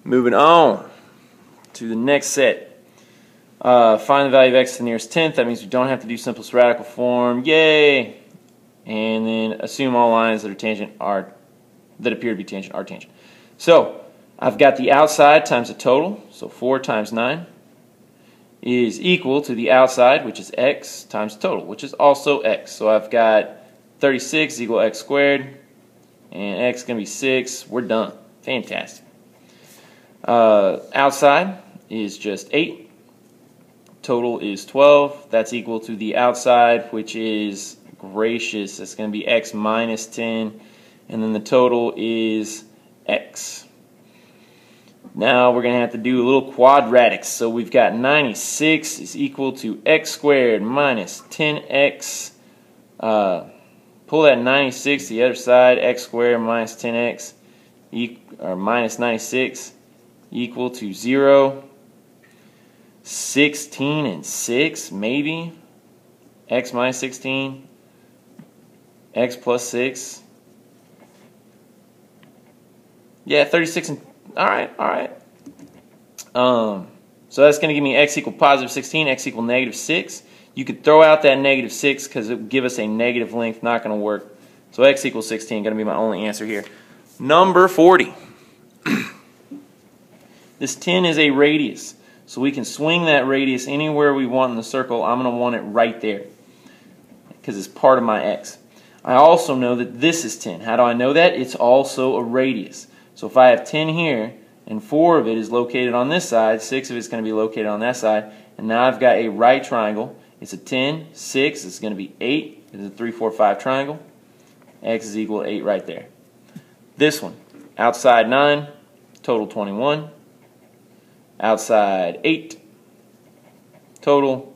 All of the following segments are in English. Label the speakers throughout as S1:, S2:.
S1: Moving on to the next set. Find the value of x to the nearest tenth. That means we don't have to do simplest radical form. Yay! And then assume all lines that appear to be tangent are tangent. So I've got the outside times the total. So 4 times 9 is equal to the outside, which is x, times total, which is also x. So I've got 36 is equal to x squared, and x is going to be 6. We're done. Fantastic. Outside is just 8. Total is 12. That's equal to the outside, which is gracious. That's going to be x minus 10. And then the total is x. Now we're going to have to do a little quadratics. So we've got 96 is equal to x squared minus 10x. Pull that 96 to the other side. X squared minus 10x or minus 96 equal to 0. 16 and 6 maybe. X minus 16. X plus 6. Yeah, 36 and alright. So that's going to give me x equal positive 16, x equal negative 6. You could throw out that negative 6 because it would give us a negative length. Not going to work. So x equals 16 going to be my only answer here. Number 40. This 10 is a radius. So we can swing that radius anywhere we want in the circle. I'm going to want it right there because it's part of my x. I also know that this is 10. How do I know that? It's also a radius. So if I have 10 here, and 4 of it is located on this side, 6 of it is going to be located on that side, and now I've got a right triangle. It's a 10, 6, it's going to be 8. It's a 3, 4, 5 triangle. X is equal to 8 right there. This one, outside 9, total 21. Outside 8, total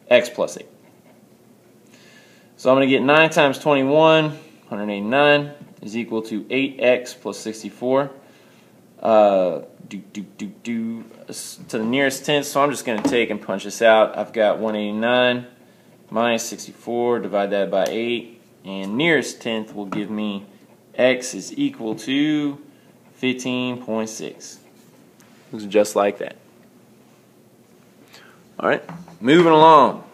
S1: x plus 8. So I'm going to get 9 times 21, 189, is equal to 8x plus 64. To the nearest tenth, so I'm just going to take and punch this out. I've got 189 minus 64, divide that by 8, and nearest tenth will give me x is equal to 15.6. Looks just like that. Alright, moving along.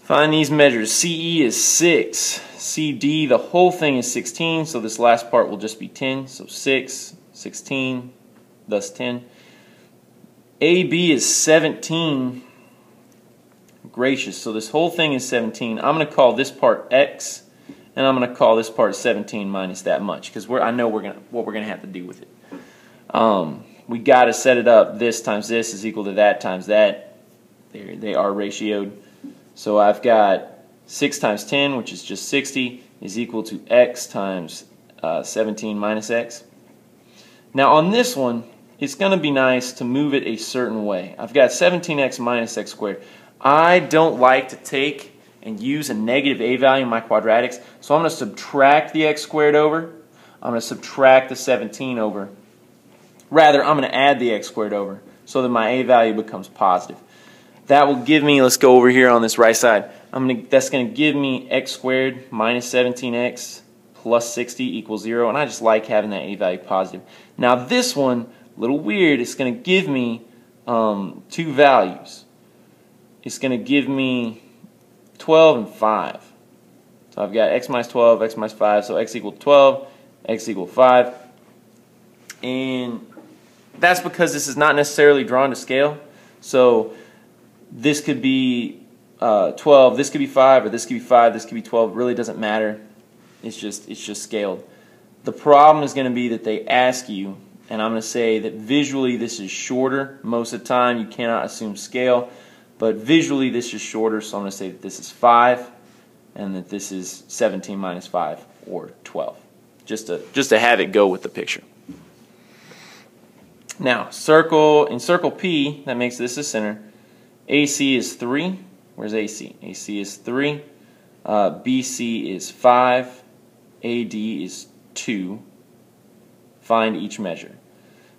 S1: Find these measures. CE is 6. CD, the whole thing is 16, so this last part will just be 10. So 6, 16, thus 10. AB is 17. Gracious, so this whole thing is 17. I'm going to call this part X, and I'm going to call this part 17 minus that much, because I know what we're going to have to do with it. We got to set it up. This times this is equal to that times that. They are ratioed. So I've got 6 times 10, which is just 60, is equal to x times 17 minus x. Now on this one, it's going to be nice to move it a certain way. I've got 17x minus x squared. I don't like to take and use a negative a value in my quadratics, so I'm going to subtract the x squared over. I'm going to subtract the 17 over. Rather, I'm going to add the x squared over so that my a value becomes positive. That will give me, let's go over here on this right side, that's going to give me x squared minus 17x plus 60 equals 0, and I just like having that a value positive. Now this one, a little weird, it's going to give me 2 values. It's going to give me 12 and 5. So I've got x minus 12, x minus 5, so x equal 12, x equal 5. And that's because this is not necessarily drawn to scale. So this could be 12, this could be 5, or this could be 5, this could be 12. It really doesn't matter. It's just scaled. The problem is going to be that they ask you, and I'm going to say that visually this is shorter. Most of the time you cannot assume scale, but visually this is shorter, so I'm going to say that this is 5 and that this is 17 minus 5, or 12. Just to have it go with the picture. Now, in circle P, that makes this the center, AC is 3. Where's AC? AC is 3. BC is 5. AD is 2. Find each measure.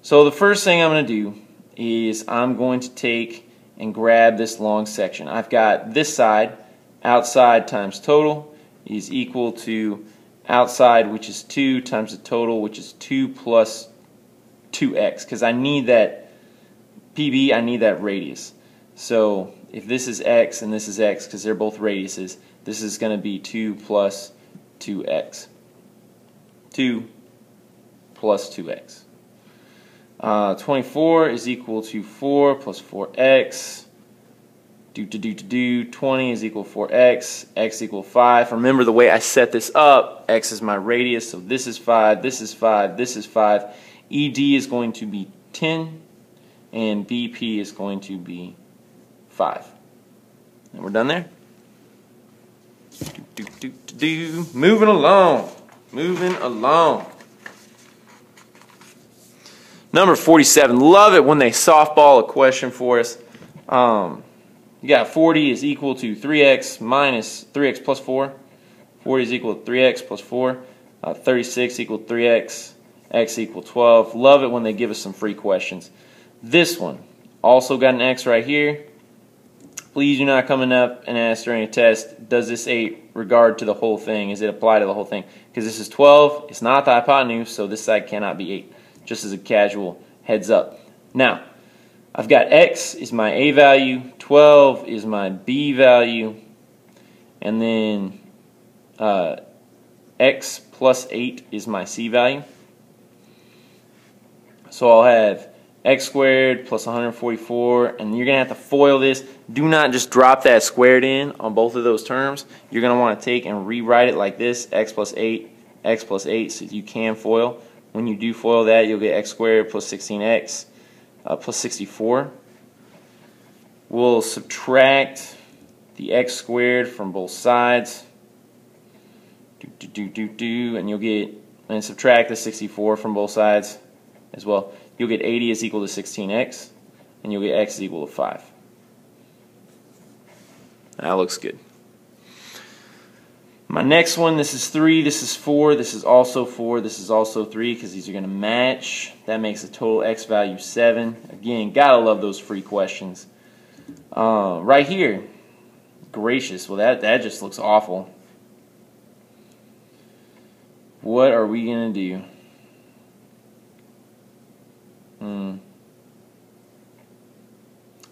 S1: So the first thing I'm going to do is I'm going to take and grab this long section. I've got this side, outside times total, is equal to outside, which is 2, times the total, which is 2 plus 2x, because I need that PB, I need that radius. So if this is x and this is x, because they're both radiuses, this is going to be 2 plus 2x. 2 plus 2x. 24 is equal to 4 plus 4x. 20 is equal to 4x. X equal 5. Remember the way I set this up, x is my radius, so this is 5, this is 5, this is 5. ED is going to be 10, and BP is going to be 5. And we're done there? Moving along. Moving along. Number 47. Love it when they softball a question for us. You got 40 is equal to 3x minus 3x plus 4. 40 is equal to 3x plus 4. 36 equal to 3x. X equal 12. Love it when they give us some free questions. This one also got an x right here. Please do not come up and ask during a test, does this 8 regard to the whole thing? Is it apply to the whole thing? Because this is 12. It's not the hypotenuse, so this side cannot be 8. Just as a casual heads up. Now, I've got x is my a value, 12 is my b value, and then x plus 8 is my c value. So I'll have x squared plus 144, and you're going to have to FOIL this. Do not just drop that squared in on both of those terms. You're going to want to take and rewrite it like this, x plus 8, so you can FOIL. When you do FOIL that, you'll get x squared plus 16x plus 64. We'll subtract the x squared from both sides. And you'll get, and subtract the 64 from both sides as well. You'll get 80 is equal to 16x, and you'll get x is equal to 5. That looks good. My next one, this is 3, this is 4, this is also 4, this is also 3, because these are going to match. That makes the total x value 7. Again, gotta love those free questions. Right here, gracious, well that just looks awful. What are we going to do?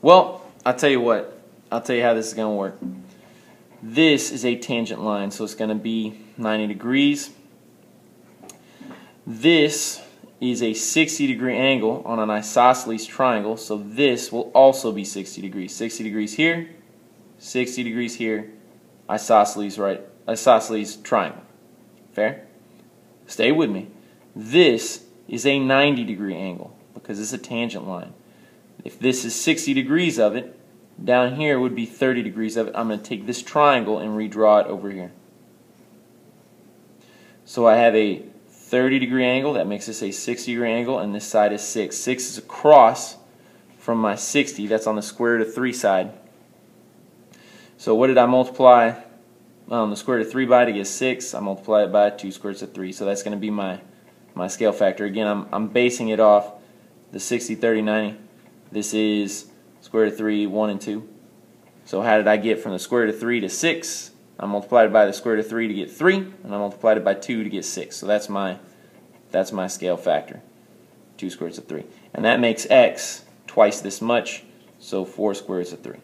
S1: Well, I'll tell you what. I'll tell you how this is going to work. This is a tangent line, so it's going to be 90 degrees. This is a 60-degree angle on an isosceles triangle, so this will also be 60 degrees. 60 degrees here, 60 degrees here, isosceles triangle. Fair? Stay with me. This is a 90-degree angle because it's a tangent line. If this is 60 degrees of it, down here would be 30 degrees of it. I'm going to take this triangle and redraw it over here. So I have a 30-degree angle. That makes this a 60-degree angle, and this side is 6. 6 is across from my 60. That's on the square root of 3 side. So what did I multiply the square root of 3 by to get 6? I multiplied it by 2 square roots of 3. So that's going to be my scale factor. Again, I'm basing it off the 60, 30, 90. This is square root of 3, 1, and 2. So how did I get from the square root of 3 to 6? I multiplied it by the square root of 3 to get 3, and I multiplied it by 2 to get 6. So that's my scale factor, 2 square roots of 3. And that makes x twice this much, so 4 square roots of 3.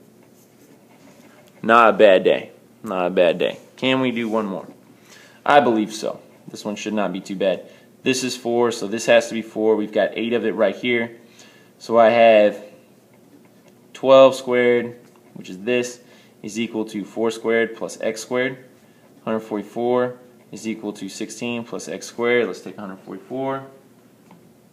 S1: Not a bad day. Not a bad day. Can we do one more? I believe so. This one should not be too bad. This is 4, so this has to be 4. We've got 8 of it right here. So I have 12 squared, which is this, is equal to 4 squared plus x squared. 144 is equal to 16 plus x squared. Let's take 144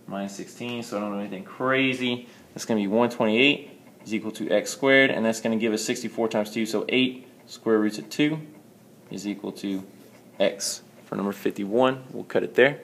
S1: minus 16, so I don't do anything crazy. That's going to be 128 is equal to x squared, and that's going to give us 64 times 2, so 8 square roots of 2 is equal to x. For number 51, we'll cut it there.